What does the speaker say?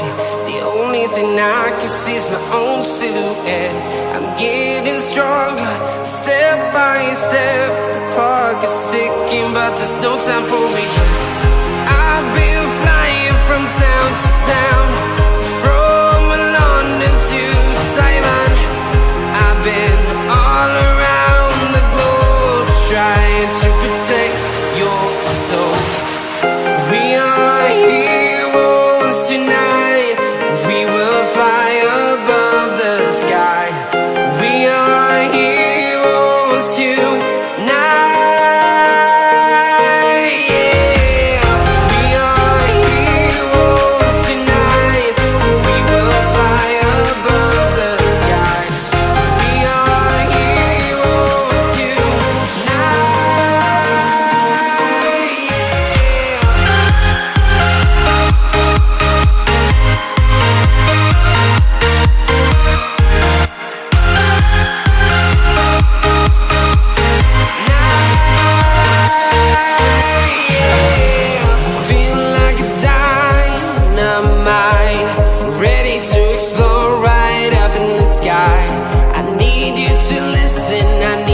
reality. The only thing I can see is my own silhouette. I'm getting stronger, step by step. The clock is ticking, but there's no time for regrets. I've been flying from town to town, from London to Taiwan. I've been all around the globe, trying to protect your soul. We are heroes tonight. We will fly above the sky. We are heroes tonight. I need you to listen. I need